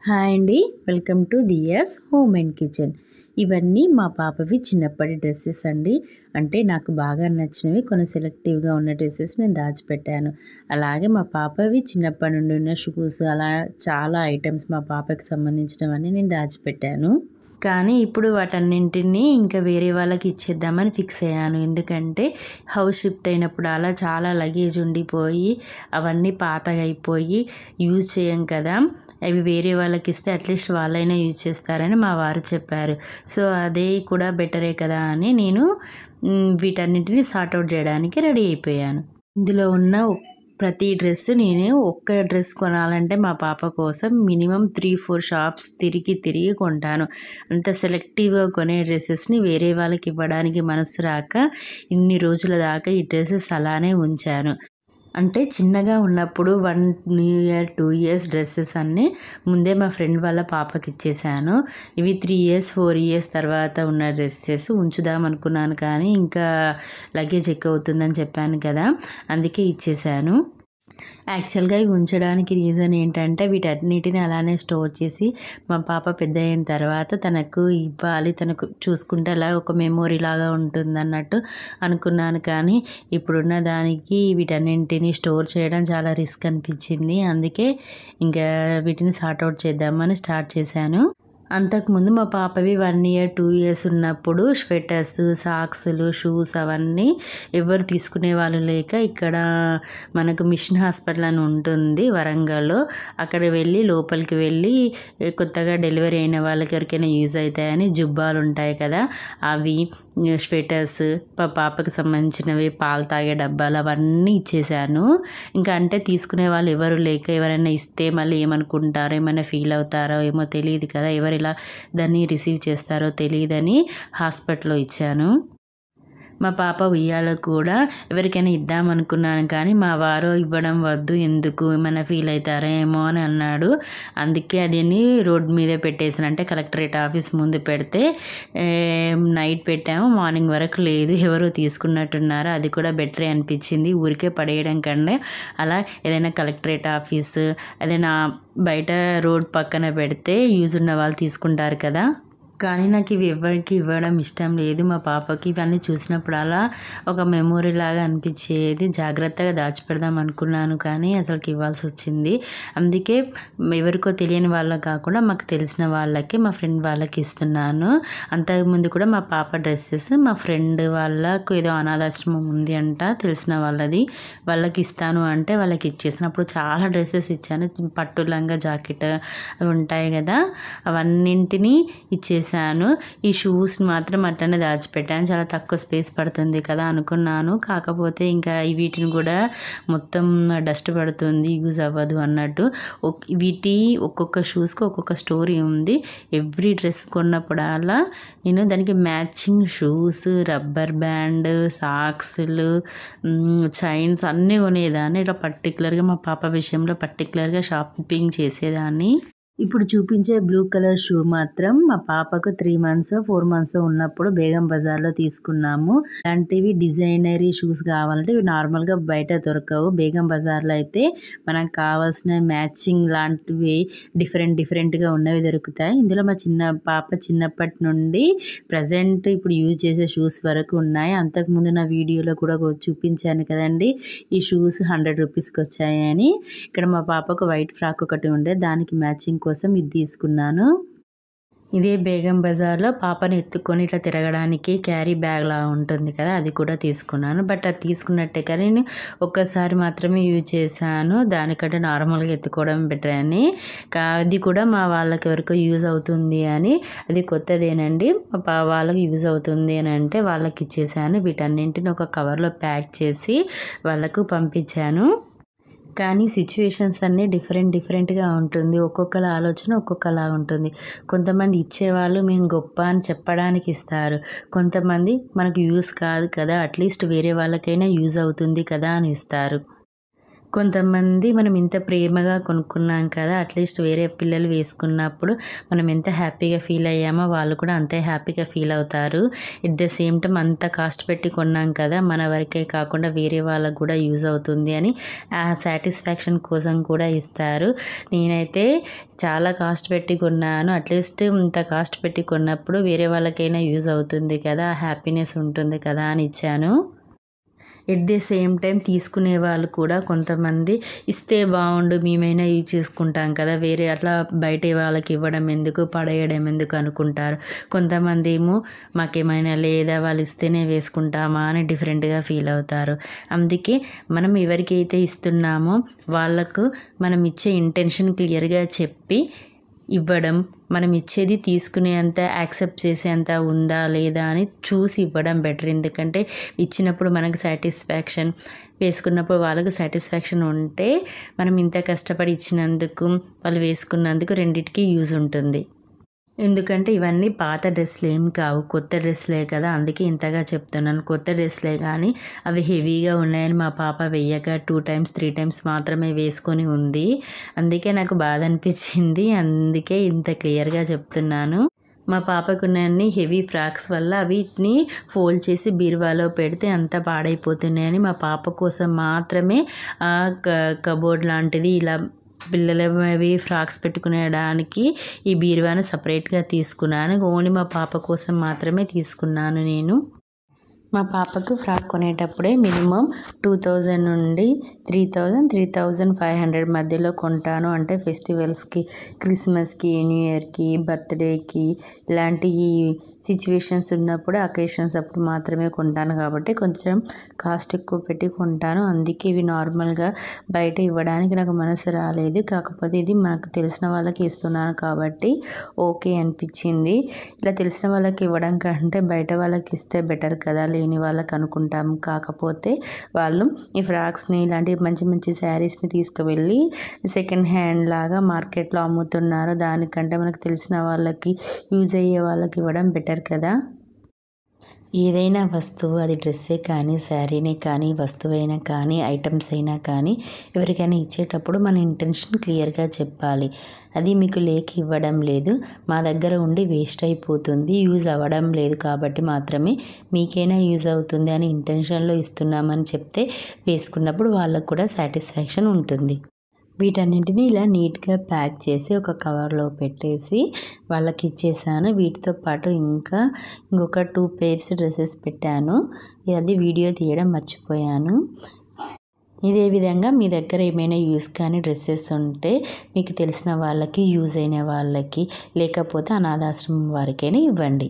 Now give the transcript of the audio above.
Hi అండి, welcome to diyas home and kitchen. ఇవన్నీ మా పాపవి చిన్నప్పటి డ్రెస్సెస్ అండి. అంటే నాకు బాగా నచ్చినవి కొన్ని సెలెక్టివ్గా ఉన్న డ్రెస్సెస్ నేను దాచిపెట్టాను. అలాగే మా పాపవి చిన్నప్పటి నుండి ఉన్న షూస్, అలా చాలా ఐటమ్స్ మా పాపకి సంబంధించినవన్నీ నేను దాచిపెట్టాను. కానీ ఇప్పుడు వాటన్నింటినీ ఇంకా వేరే వాళ్ళకి ఇచ్చేద్దామని ఫిక్స్ అయ్యాను. ఎందుకంటే హౌస్ షిఫ్ట్ అయినప్పుడు అలా చాలా లగేజ్ ఉండిపోయి అవన్నీ పాతగా అయిపోయి యూజ్ చేయం కదా. అవి వేరే వాళ్ళకి ఇస్తే అట్లీస్ట్ వాళ్ళైనా యూజ్ చేస్తారని మా వారు చెప్పారు. సో అదే కూడా బెటరే కదా అని నేను వీటన్నింటినీ సార్ట్అవుట్ చేయడానికి రెడీ అయిపోయాను. ఇందులో ఉన్న ప్రతి డ్రెస్ నేను ఒక్క డ్రెస్ కొనాలంటే మా పాప కోసం మినిమం 3-4 షాప్స్ తిరిగి కొంటాను. అంత సెలెక్టివ్గా కొనే డ్రెస్సెస్ని వేరే వాళ్ళకి ఇవ్వడానికి మనసు రాక ఇన్ని రోజుల దాకా ఈ డ్రెస్సెస్ అలానే ఉంచాను. అంటే చిన్నగా ఉన్నప్పుడు 1 ఇయర్ 2 ఇయర్స్ డ్రెస్సెస్ అన్నీ ముందే మా ఫ్రెండ్ వాళ్ళ పాపకి ఇచ్చేసాను. ఇవి 3 ఇయర్స్ 4 ఇయర్స్ తర్వాత ఉన్న డ్రెస్సెస్ ఉంచుదాం అనుకున్నాను, కానీ ఇంకా లగేజ్ ఎక్కువ అవుతుందని చెప్పాను కదా, అందుకే ఇచ్చేసాను. యాక్చువల్గా ఇవి ఉంచడానికి రీజన్ ఏంటంటే వీటన్నిటిని అలానే స్టోర్ చేసి మా పాప పెద్ద అయిన తర్వాత తనకు ఇవ్వాలి, తనకు చూసుకుంటే అలా ఒక మెమొరీ లాగా ఉంటుందన్నట్టు అనుకున్నాను. కానీ ఇప్పుడున్న దానికి వీటన్నింటిని స్టోర్ చేయడం చాలా రిస్క్ అనిపించింది. అందుకే ఇంకా వీటిని సార్ట్అవుట్ చేద్దామని స్టార్ట్ చేశాను. అంతకుముందు మా పాపవి 1 ఇయర్ 2 ఇయర్స్ ఉన్నప్పుడు స్వెటర్స్, సాక్స్లు, షూస్ అవన్నీ ఎవరు తీసుకునే వాళ్ళు లేక ఇక్కడ మనకు మిషన్ హాస్పిటల్ అని ఉంటుంది వరంగల్లో, అక్కడ వెళ్ళి లోపలికి వెళ్ళి కొత్తగా డెలివరీ అయిన వాళ్ళకి ఎవరికైనా యూజ్ అవుతాయని జుబ్బాలు ఉంటాయి కదా, అవి స్వెటర్స్, పాపకి సంబంధించినవి, పాలు తాగే డబ్బాలు అవన్నీ ఇచ్చేసాను. ఇంకా అంటే తీసుకునే వాళ్ళు ఎవరు లేక ఎవరైనా ఇస్తే మళ్ళీ ఏమనుకుంటారో, ఏమైనా ఫీల్ అవుతారో ఏమో తెలియదు కదా, ఎవరు ఇలా దాన్ని రిసీవ్ చేస్తారో తెలియదని హాస్పిటల్లో ఇచ్చాను. మా పాప ఉయ్యాల కూడా ఎవరికైనా ఇద్దాం అనుకున్నాను, కానీ మా వారు ఇవ్వడం వద్దు, ఎందుకు ఏమైనా ఫీల్ అవుతారో ఏమో అని అన్నాడు. అందుకే అదిని రోడ్ మీదే పెట్టేసాను. అంటే కలెక్టరేట్ ఆఫీస్ ముందు పెడితే నైట్ పెట్టాము, మార్నింగ్ వరకు లేదు, ఎవరో తీసుకున్నట్టున్నారు. అది కూడా బెటరే అనిపించింది, ఊరికే పడేయడం కన్నా అలా ఏదైనా కలెక్టరేట్ ఆఫీస్ ఏదైనా బయట రోడ్ పక్కన పెడితే యూజ్ ఉన్న వాళ్ళు తీసుకుంటారు కదా. కానీ నాకు ఇవి ఎవరికి ఇవ్వడం ఇష్టం లేదు. మా పాపకి ఇవన్నీ చూసినప్పుడు అలా ఒక మెమొరీ లాగా అనిపించేది. జాగ్రత్తగా దాచిపెడదాం అనుకున్నాను, కానీ అసలుకి ఇవ్వాల్సి వచ్చింది. అందుకే ఎవరికో తెలియని వాళ్ళకి కాకుండా మాకు తెలిసిన వాళ్ళకి, మా ఫ్రెండ్ వాళ్ళకి ఇస్తున్నాను. అంతకుముందు కూడా మా పాప డ్రెస్సెస్ మా ఫ్రెండ్ వాళ్ళకు ఏదో అనాథాశ్రమం ఉంది అంట తెలిసిన వాళ్ళది, వాళ్ళకి ఇస్తాను అంటే వాళ్ళకి ఇచ్చేసాను. అప్పుడు చాలా డ్రెస్సెస్ ఇచ్చాను, పట్టు లంగా జాకెట్ అవి ఉంటాయి కదా, అవన్నింటినీ ఇచ్చేసాను. ఈ షూస్ మాత్రం అట్లనే దాచిపెట్టాను, చాలా తక్కువ స్పేస్ పడుతుంది కదా అనుకున్నాను. కాకపోతే ఇంకా వీటిని కూడా మొత్తం డస్ట్ పడుతుంది, యూజ్ అవ్వదు అన్నట్టు. వీటి ఒక్కొక్క షూస్కి ఒక్కొక్క స్టోరీ ఉంది. ఎవ్రీ డ్రెస్ కొన్నప్పుడల్లా నేను దానికి మ్యాచింగ్ షూస్, రబ్బర్ బ్యాండ్, సాక్స్లు, చైన్స్ అన్నీ కొనేదాన్ని. ఇలా పర్టికులర్గా మా పాప విషయంలో పర్టికులర్గా షాపింగ్ చేసేదాన్ని. ఇప్పుడు చూపించే బ్లూ కలర్ షూ మాత్రం మా పాపకు 3 months 4 months ఉన్నప్పుడు బేగం బజార్లో తీసుకున్నాము. ఇలాంటివి డిజైనరీ షూస్ కావాలంటే ఇవి నార్మల్గా బయట దొరకవు. బేగం బజార్లో అయితే మనకు కావాల్సిన మ్యాచింగ్ లాంటివి డిఫరెంట్గా ఉన్నవి దొరుకుతాయి. ఇందులో మా పాప చిన్నప్పటి నుండి ప్రజెంట్ ఇప్పుడు యూజ్ చేసే షూస్ వరకు ఉన్నాయి. అంతకుముందు నా వీడియోలో కూడా చూపించాను కదండి, ఈ షూస్ 100 రూపీస్కి వచ్చాయని. ఇక్కడ మా పాపకు వైట్ ఫ్రాక్ ఒకటి ఉండే, దానికి మ్యాచింగ్ కోసం ఇది తీసుకున్నాను. ఇదే బేగం బజార్లో పాపని ఎత్తుకొని ఇట్లా తిరగడానికి క్యారీ బ్యాగ్ లా ఉంటుంది కదా, అది కూడా తీసుకున్నాను. బట్ అది తీసుకున్నట్టే కానీ నేను ఒక్కసారి మాత్రమే యూజ్ చేశాను, దానికంటే నార్మల్గా ఎత్తుకోవడం బెటర్ అని. అది కూడా మా వాళ్ళకి ఎవరికో యూజ్ అవుతుంది అని, అది కొత్తదేనండి, వాళ్ళకి యూజ్ అవుతుంది అని అంటే వాళ్ళకి ఇచ్చేసాను. వీటన్నింటిని ఒక కవర్లో ప్యాక్ చేసి వాళ్ళకు పంపించాను. కానీ సిచ్యువేషన్స్ అన్నీ డిఫరెంట్గా ఉంటుంది. ఒక్కొక్కరి ఆలోచన ఒక్కొక్కలా ఉంటుంది. కొంతమంది ఇచ్చేవాళ్ళు మేము గొప్ప అని చెప్పడానికి ఇస్తారు, కొంతమంది మనకు యూజ్ కాదు కదా, అట్లీస్ట్ వేరే వాళ్ళకైనా యూజ్ అవుతుంది కదా అని ఇస్తారు. కొంతమంది మనం ఇంత ప్రేమగా కొనుక్కున్నాం కదా, అట్లీస్ట్ వేరే పిల్లలు వేసుకున్నప్పుడు మనం ఎంత హ్యాపీగా ఫీల్ అయ్యామో వాళ్ళు కూడా అంతే హ్యాపీగా ఫీల్ అవుతారు. ఎట్ ద సేమ్ టైం అంత కాస్ట్ పెట్టి కొన్నాం కదా, మన వరకే కాకుండా వేరే వాళ్ళకు కూడా యూజ్ అవుతుంది అని ఆ సాటిస్ఫాక్షన్ కోసం కూడా ఇస్తారు. నేనైతే చాలా కాస్ట్ పెట్టి కొన్నాను. అట్లీస్ట్ ఇంత కాస్ట్ పెట్టి కొన్నప్పుడు వేరే వాళ్ళకైనా యూజ్ అవుతుంది కదా, హ్యాపీనెస్ ఉంటుంది కదా అని ఇచ్చాను. ఎట్ ది సేమ్ టైం తీసుకునే వాళ్ళు కూడా కొంతమంది ఇస్తే బాగుండు, మేమైనా యూజ్ చేసుకుంటాం కదా, వేరే అట్లా బయట వాళ్ళకి ఇవ్వడం ఎందుకు, పడేయడం ఎందుకు అనుకుంటారు. కొంతమంది ఏమో మాకేమైనా లేదా, వాళ్ళు ఇస్తేనే వేసుకుంటామా అని డిఫరెంట్గా ఫీల్ అవుతారు. అందుకే మనం ఎవరికైతే ఇస్తున్నామో వాళ్ళకు మనం ఇచ్చే ఇంటెన్షన్ క్లియర్గా చెప్పి ఇవ్వడం, మనం ఇచ్చేది తీసుకునేంత యాక్సెప్ట్ చేసేంత ఉందా లేదా అని చూసి ఇవ్వడం బెటర్. ఎందుకంటే ఇచ్చినప్పుడు మనకు సాటిస్ఫాక్షన్, వేసుకున్నప్పుడు వాళ్ళకు సాటిస్ఫాక్షన్ ఉంటే మనం ఇంత కష్టపడి ఇచ్చినందుకు వాళ్ళు వేసుకున్నందుకు రెండిటికి యూజ్ ఉంటుంది. ఎందుకంటే ఇవన్నీ పాత డ్రెస్సులు ఏం కావు, కొత్త డ్రెస్సులే కదా, అందుకే ఇంతగా చెప్తున్నాను. కొత్త డ్రెస్సులే కానీ అవి హెవీగా ఉన్నాయని మా పాప వెయ్యక 2 టైమ్స్ 3 టైమ్స్ మాత్రమే వేసుకొని ఉంది. అందుకే నాకు బాధ అనిపించింది. అందుకే ఇంత క్లియర్గా చెప్తున్నాను. మా పాపకున్నన్ని హెవీ ఫ్రాక్స్ వల్ల వీటిని ఫోల్డ్ చేసి బీరువాలో పెడితే అంతా పాడైపోతున్నాయని మా పాప కోసం మాత్రమే కబోర్డ్ లాంటిది ఇలా పిల్లలవి ఫ్రాక్స్ పెట్టుకునేడానికి ఈ బీరువాను సపరేట్గా తీసుకున్నాను. ఓన్లీ మా పాప కోసం మాత్రమే తీసుకున్నాను నేను. మా పాపకు ఫ్రాక్ కొనేటప్పుడే మినిమం 2000 నుండి 3500 మధ్యలో కొంటాను. అంటే ఫెస్టివల్స్కి, క్రిస్మస్కి, న్యూ ఇయర్కి, బర్త్డేకి ఇలాంటి సిచ్యువేషన్స్ ఉన్నప్పుడు, అకేషన్స్ అప్పుడు మాత్రమే కొంటాను కాబట్టి కొంచెం కాస్ట్ ఎక్కువ పెట్టి కొంటాను. అందుకే ఇవి నార్మల్గా బయట ఇవ్వడానికి నాకు మనసు రాలేదు. కాకపోతే ఇది మనకు తెలిసిన వాళ్ళకి ఇస్తున్నాను కాబట్టి ఓకే అనిపించింది. ఇలా తెలిసిన వాళ్ళకి ఇవ్వడం కంటే బయట వాళ్ళకి ఇస్తే బెటర్ కదా, లేని వాళ్ళకి అనుకుంటాం. కాకపోతే వాళ్ళు ఈ ఫ్రాక్స్ని, ఇలాంటి మంచి మంచి శారీస్ని తీసుకువెళ్ళి సెకండ్ హ్యాండ్ లాగా మార్కెట్లో అమ్ముతున్నారు. దానికంటే మనకు తెలిసిన వాళ్ళకి, యూజ్ అయ్యే వాళ్ళకి ఇవ్వడం బెటర్ కదా. ఏదైనా వస్తువు, అది డ్రెస్సే కానీ, శారీనే కానీ, వస్తువైనా కానీ, ఐటమ్స్ అయినా కానీ ఎవరికైనా ఇచ్చేటప్పుడు మన ఇంటెన్షన్ క్లియర్గా చెప్పాలి. అది మీకు లేక ఇవ్వడం లేదు, మా దగ్గర ఉండి వేస్ట్ అయిపోతుంది, యూజ్ అవ్వడం లేదు కాబట్టి మాత్రమే మీకైనా యూజ్ అవుతుంది అని ఇంటెన్షన్లో ఇస్తున్నామని చెప్తే వేసుకున్నప్పుడు వాళ్ళకు కూడా సాటిస్ఫాక్షన్ ఉంటుంది. వీటన్నింటినీ ఇలా నీట్గా ప్యాక్ చేసి ఒక కవర్లో పెట్టేసి వాళ్ళకి ఇచ్చేసాను. వీటితో పాటు ఇంకొక 2 pairs డ్రెస్సెస్ పెట్టాను. అది వీడియో తీయడం మర్చిపోయాను. ఇదే విధంగా మీ దగ్గర ఏమైనా యూజ్ కానీ డ్రెస్సెస్ ఉంటే మీకు తెలిసిన వాళ్ళకి, యూజ్ అయిన వాళ్ళకి, లేకపోతే అనాథాశ్రమం వారికైనా ఇవ్వండి.